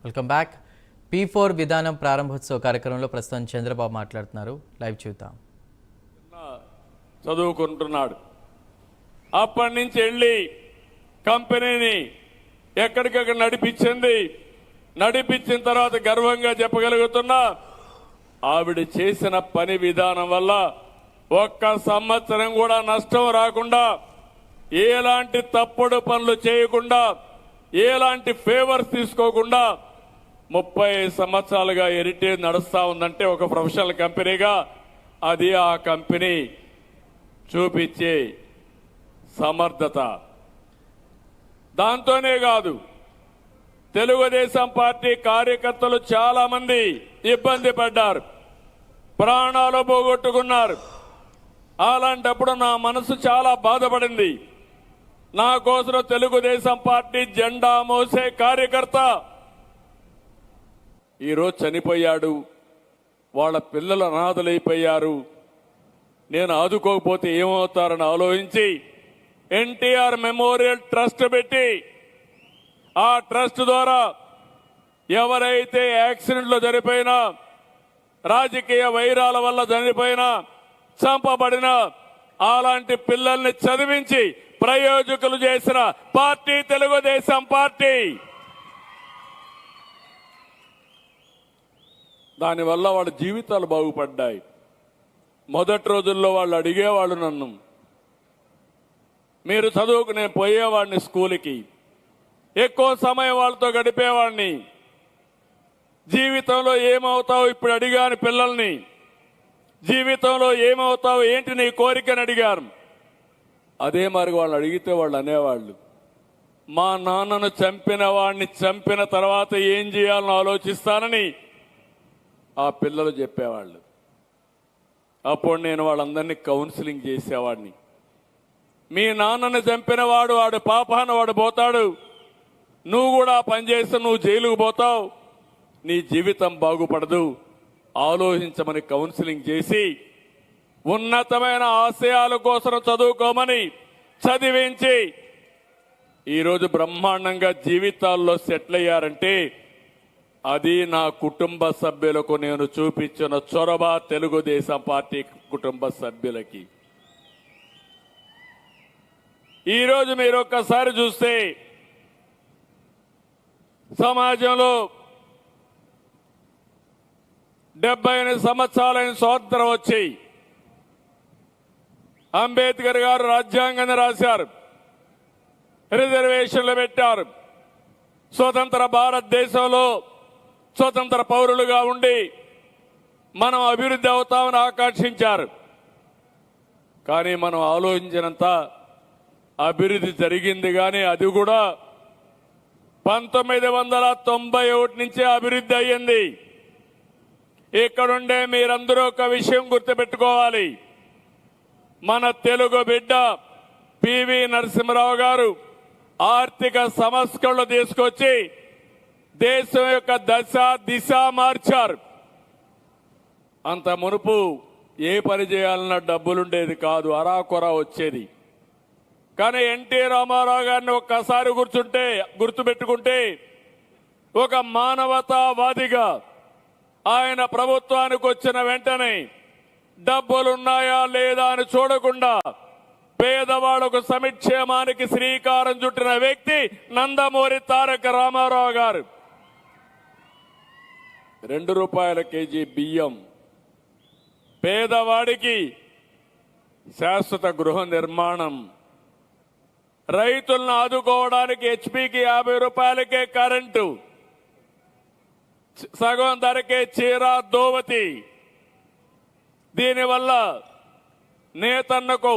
Welcome back. P4 విధానం ప్రారంభోత్సవ కార్యక్రమంలో ప్రస్తుతం చంద్రబాబు మాట్లాడుతున్నారు. లైవ్ చూద్దాం. చదువుకుంటున్నాడు. అప్పటి నుంచి వెళ్ళి కంపెనీని ఎక్కడికక్కడ నడిపించిన తర్వాత గర్వంగా చెప్పగలుగుతున్నా ఆవిడ చేసిన పని విధానం వల్ల ఒక్క సంవత్సరం కూడా నష్టం రాకుండా, ఎలాంటి తప్పుడు పనులు చేయకుండా, ఎలాంటి ఫేవర్స్ తీసుకోకుండా 30 సంవత్సరాలుగా హెరిటేజ్ నడుస్తా ఉందంటే ఒక ప్రొఫెషనల్ కంపెనీగా అది ఆ కంపెనీ చూపించే సమర్థత. దాంతోనే కాదు, తెలుగుదేశం పార్టీ కార్యకర్తలు చాలా మంది ఇబ్బంది పడ్డారు, ప్రాణాలు పోగొట్టుకున్నారు. అలాంటప్పుడు నా మనసు చాలా బాధపడింది. నా కోసం తెలుగుదేశం పార్టీ జెండా మోసే కార్యకర్త ఈరోజు చనిపోయాడు, వాళ్ళ పిల్లలు అనాథలైపోయారు. నేను ఆదుకోకపోతే ఏమవుతారని ఆలోచించి ఎన్టీఆర్ మెమోరియల్ ట్రస్ట్ పెట్టి, ఆ ట్రస్ట్ ద్వారా ఎవరైతే యాక్సిడెంట్లో చనిపోయినా, రాజకీయ వైరాల వల్ల చనిపోయినా, చంపబడినా అలాంటి పిల్లల్ని చదివించి ప్రయోజకులు చేసిన పార్టీ తెలుగుదేశం పార్టీ. దానివల్ల వాళ్ళ జీవితాలు బాగుపడ్డాయి. మొదటి రోజుల్లో వాళ్ళు అడిగేవాళ్ళు నన్ను, మీరు చదువుకు నేను పోయేవాడిని స్కూల్కి, ఎక్కువ సమయం వాళ్ళతో గడిపేవాడిని. జీవితంలో ఏమవుతావు ఇప్పుడు అడిగాను పిల్లల్ని, జీవితంలో ఏమవుతావు ఏంటి నీ కోరికని అడిగారు. అదే మరి వాళ్ళు అడిగితే వాళ్ళు అనేవాళ్ళు, మా నాన్నను చంపిన వాడిని చంపిన తర్వాత ఏం చేయాలని ఆలోచిస్తానని ఆ పిల్లలు చెప్పేవాళ్ళు. అప్పుడు నేను వాళ్ళందరినీ కౌన్సిలింగ్ చేసేవాడిని. మీ నాన్నని చంపిన వాడు పాపాన వాడు పోతాడు, నువ్వు కూడా పనిచేస్తే నువ్వు జైలుకు పోతావు, నీ జీవితం బాగుపడదు, ఆలోచించమని కౌన్సిలింగ్ చేసి ఉన్నతమైన ఆశయాల కోసం చదువుకోమని చదివించి ఈరోజు బ్రహ్మాండంగా జీవితాల్లో సెటిల్ అయ్యారంటే అది నా కుటుంబ సభ్యులకు నేను చూపించిన చొరవ, తెలుగుదేశం పార్టీ కుటుంబ సభ్యులకి. ఈరోజు మీరు ఒక్కసారి చూస్తే సమాజంలో 78 సంవత్సరాలైన స్వాతంత్రం వచ్చి అంబేద్కర్ గారు రాజ్యాంగాన్ని రాశారు, రిజర్వేషన్లు పెట్టారు. స్వతంత్ర భారతదేశంలో స్వతంత్ర పౌరులుగా ఉండి మనం అభివృద్ధి అవుతామని ఆకాంక్షించారు. కానీ మనం ఆలోచించినంత అభివృద్ధి జరిగింది, కానీ అది కూడా 1991 నుంచే అభివృద్ధి అయ్యింది. ఇక్కడుండే మీరందరూ ఒక విషయం గుర్తుపెట్టుకోవాలి. మన తెలుగు బిడ్డ పివి నరసింహరావు గారు ఆర్థిక సంస్కరణలు తీసుకొచ్చి దేశం యొక్క దిశ మార్చారు. అంత మునుపు ఏ పని చేయాలన్న డబ్బులుండేది కాదు, అరాకొరా వచ్చేది. కానీ ఎన్టీ రామారావు గారిని ఒక్కసారి గుర్తుపెట్టుకుంటే ఒక మానవతావాదిగా ఆయన ప్రభుత్వానికి వచ్చిన వెంటనే డబ్బులున్నాయా లేదా అని చూడకుండా పేదవాళ్లకు సంక్షేమానికి శ్రీకారం చుట్టిన వ్యక్తి నందమూరి తారక రామారావు గారు. ₹2 కేజీ బియ్యం, పేదవాడికి శాశ్వత గృహ నిర్మాణం, రైతులను ఆదుకోవడానికి హెచ్పీకి ₹50కే కరెంటు, సగం ధరకే చీర దోవతి. దీనివల్ల నేతన్నకు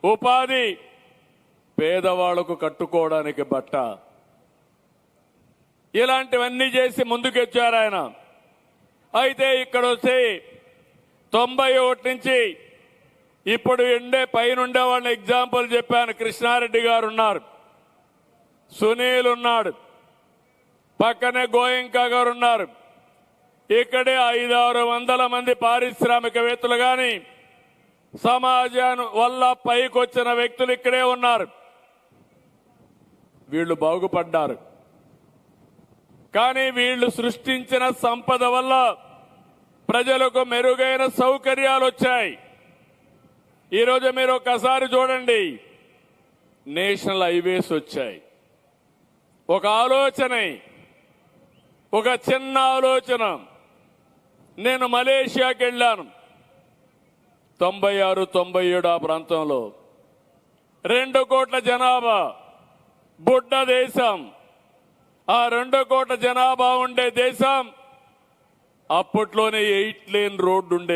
ఉపాధి, పేదవాళ్లకు కట్టుకోవడానికి బట్ట, ఇలాంటివన్నీ చేసి ముందుకొచ్చారు ఆయన. అయితే ఇక్కడ వస్తే 91 నుంచి ఇప్పుడు పైనుండే వాళ్ళని ఎగ్జాంపుల్ చెప్పాను. కృష్ణారెడ్డి గారు ఉన్నారు, సునీల్ ఉన్నాడు, పక్కనే గోయంకా గారు ఉన్నారు. ఇక్కడే 500-600 మంది పారిశ్రామికవేత్తలు కానీ సమాజం వల్ల పైకొచ్చిన వ్యక్తులు ఇక్కడే ఉన్నారు. వీళ్ళు బాగుపడ్డారు. కానీ వీళ్ళు సృష్టించిన సంపద వల్ల ప్రజలకు మెరుగైన సౌకర్యాలు వచ్చాయి. ఈరోజు మీరు ఒకసారి చూడండి, నేషనల్ హైవేస్ వచ్చాయి. ఒక ఆలోచన, ఒక చిన్న ఆలోచన. నేను మలేషియాకి వెళ్ళాను 96, 97 ఆ ప్రాంతంలో. 2 కోట్ల జనాభా, బుడ్డ దేశం. ఆ 2 కోట్ల జనాభా ఉండే దేశం అప్పట్లోనే 8 లేన్ రోడ్డు ఉండే